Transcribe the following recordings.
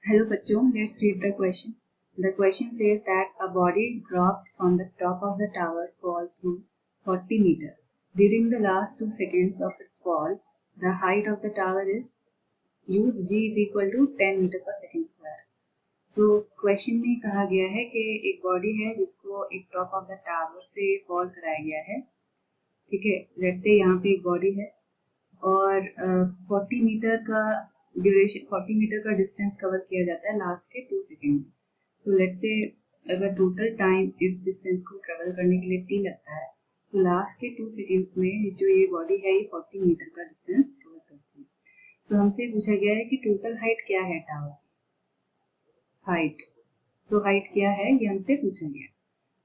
Hello बच्चों, let's read the question. The question says that a body dropped from the top of the tower fall through 40 meters. During the last 2 seconds of its fall, the height of the tower is use g is equal to 10 meter per second square. So question में कहा गया है कि एक body है जिसको एक top of the tower से फॉल कराया गया है. ठीक है, लेट्स से यहाँ पे एक बॉडी है और 40 मीटर का ड्यूरेशन 40 मीटर का डिस्टेंस कवर किया जाता है लास्ट के 2 सेकेंड में. तो लेट्स से अगर टोटल टाइम इस डिस्टेंस को ट्रेवल करने के लिए t लगता है तो लास्ट के 2 सेकेंड्स में जो ये बॉडी है ये 40 मीटर का डिस्टेंस कवर करती है. तो हमसे पूछा गया है कि टोटल हाइट क्या है टावर की. हाइट, तो हाइट क्या है ये हमसे पूछा गया.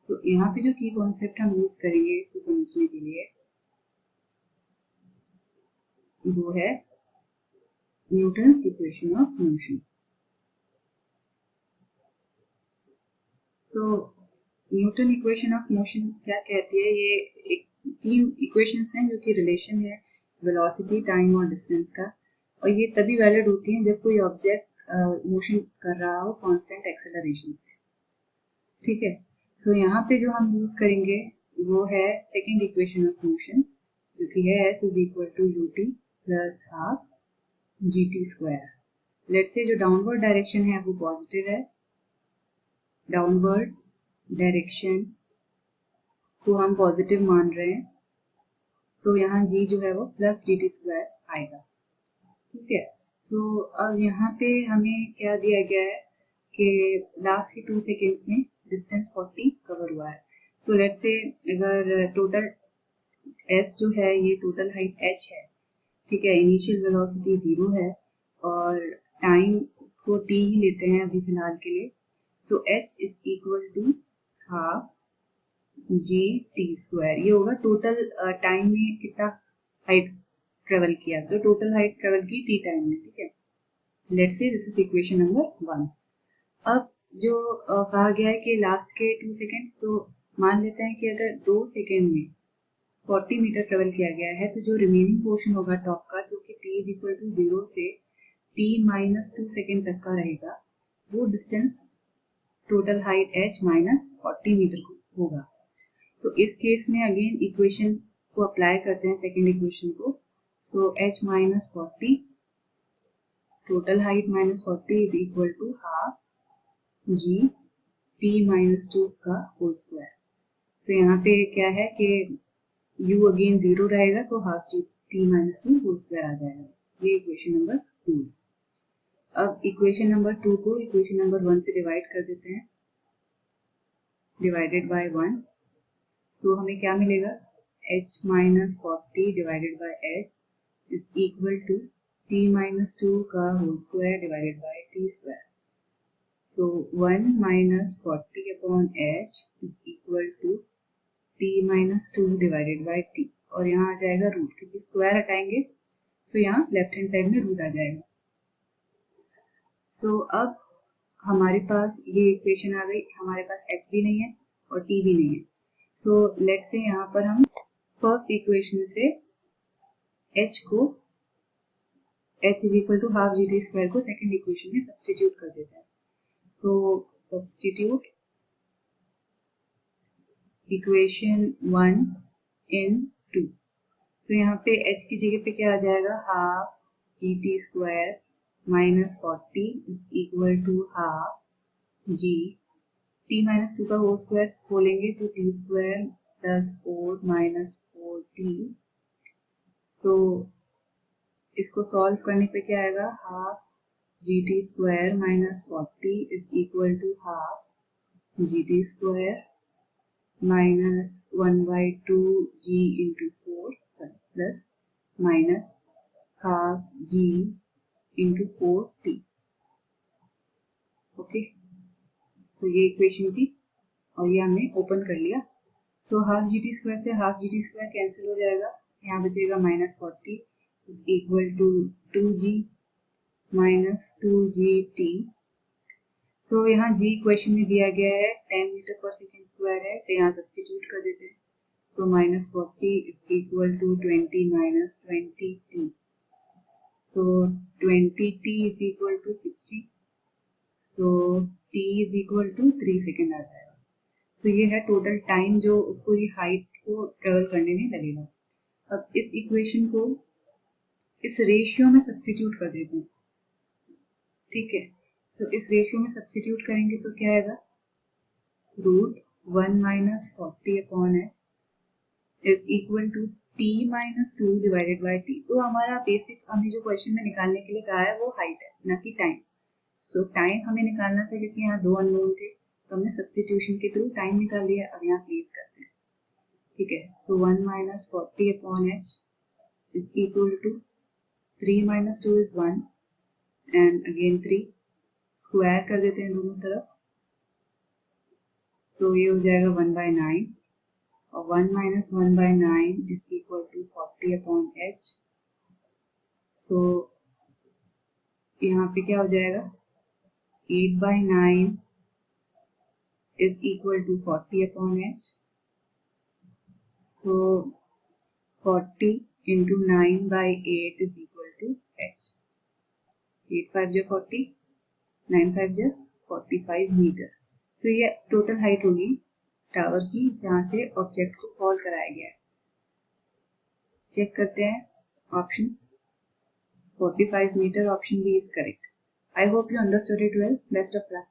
तो यहाँ पे जो की कॉन्सेप्ट हम यूज करेंगे इसको समझने के लिए वो है न्यूटन्स इक्वेशन ऑफ मोशन. तो न्यूटन इक्वेशन ऑफ मोशन क्या कहती है? ये तीन इक्वेशंस हैं जो कि रिलेशन है वेलोसिटी, टाइम और डिस्टेंस का, और ये तभी वैलिड होती हैं जब कोई ऑब्जेक्ट मोशन कर रहा हो कांस्टेंट एक्सेलरेशन से. ठीक है, सो यहाँ पे जो हम यूज करेंगे वो है सेकेंड इक्वेशन ऑफ मोशन जो कि है s is equal to ut plus half gt square. Let's say जो डाउनवर्ड डायरेक्शन है वो पॉजिटिव है. डाउनवर्ड डायरेक्शन को हम पॉजिटिव मान रहे हैं तो यहाँ g जो है वो प्लस gt स्क्वायर आएगा. ठीक है, सो अब यहाँ पे हमें क्या दिया गया है कि लास्ट के 2 सेकेंड्स में डिस्टेंस 40 कवर हुआ है. तो लेट्स से अगर टोटल s जो है ये टोटल हाइट h है. ठीक है, इनिशियल वेलोसिटी 0 है और टाइम को t ही लेते हैं अभी फिलहाल के लिए. So h is equal to half G T square. ये होगा टोटल टाइम में कितना हाइट ट्रेवल किया, तो टोटल हाइट ट्रेवल की टी टाइम में. ठीक है, let's say this is equation number 1. अब जो कहा गया है कि लास्ट के 2 सेकेंड्स, तो मान लेते हैं कि अगर 2 सेकेंड में 40 मीटर ट्रेवल किया गया है तो जो रिमेनिंग पोर्शन होगा टॉप का जो कि t इज इक्वल टू 0 से t माइनस 2 सेकेंड तक का रहेगा, वो distance total height h minus 40 meter होगा. तो इस केस में अगेन इक्वेशन को अप्लाई करते हैं सेकेंड इक्वेशन को. So h minus 40 total height minus 40 is equal to half G t minus 2 का होल स्क्वायर. तो यहाँ पे क्या है कि u अगेन 0 रहेगा तो half G t minus 2 whole square आ जाएगा. ये इक्वेशन नंबर 2. अब इक्वेशन नंबर 2 को इक्वेशन नंबर 1 से डिवाइड कर देते हैं. डिवाइडेड बाय 1, तो हमें क्या मिलेगा? h minus 40 divided by h is equal to t minus 2 का whole square divided by t स्क्वायर. So 1 minus 40 upon h is equal to t minus 2 divided by t, और यहाँ आ जाएगा रूट, क्योंकि स्क्वायर हटाएंगे तो यहाँ लेफ्ट हैंड साइड में रूट आ जाएगा. सो अब हमारे पास ये इक्वेशन आ गई. हमारे पास h भी नहीं है और t भी नहीं है. सो लेट्स से यहाँ पर हम फर्स्ट इक्वेशन से h को h is equal to half G T square को सेकेंड इक्वेशन में सब्सटीट्यूट कर देते हैं. So substitute equation 1 in 2. तो यहाँ पे h की जगह पे क्या आ जाएगा? Half G T square minus 40 is equal to half G t minus 2 का होल स्क्वायर खोलेंगे तो t square plus 4 minus 4t. So इसको सॉल्व करने पे क्या आएगा? Half G T square minus 40 is equal to half G T square minus 1/2 G into 4 plus minus half G into 4t. Okay, तो ये equation थी और ये हमने ओपन कर लिया. So half G T square से half G T square cancel हो जाएगा. यहाँ बचेगा minus 40 is equal to 2g minus 2gt. So यहाँ g इक्वेशन में दिया गया है 10 मीटर पर सेकेंड स्क्वायर है, तो यहाँ सब्सटीट्यूट कर देते हैं. So minus 40 is equal to 20 minus 20t. So 20t is equal to 60. t is equal to 3 second आ जाएगा। तो ये है टोटल टाइम जो उसको ये हाइट को ट्रेवल करने में लगेगा। अब इस इक्वेशन को इस रेशियो में सब्स्टिट्यूट कर देते हैं, ठीक है। तो इस रेशियो में सब्स्टिट्यूट करेंगे तो क्या आएगा, root 1 minus 40 upon H is equal to t minus 2 divided by T. तो हमारा बेसिक हमें जो क्वेश्चन में निकालने के लिए कहा है वो हाइट है, ना कि टाइम। सो टाइम हमें निकालना था क्योंकि यहाँ 2 अननोन थे, तो हमने सब्स्टिट्यूशन के थ्रू टाइम निकाल लिया। अब यहाँ प्लेस करते हैं, ठीक है। तो 1 minus 40 upon H is equal to 3 minus 2 is 1 and again 3, square कर देते हैं दोनों तरफ, तो ये हो जाएगा 1/9 और 1 minus 1/9 is equal to 40 upon h. So यहाँ पे क्या हो जाएगा, 8/9 is equal to 40 upon h. So 40 into 9 by 8 is equal to h. 8 5 जा 40, 9 5 जा 45 मीटर। तो ये टोटल हाइट होगी टावर की जहाँ से ऑब्जेक्ट को फॉल कराया गया है। चेक करते हैं options. 45 meter, option B is correct. I hope you understood it well. Best of luck.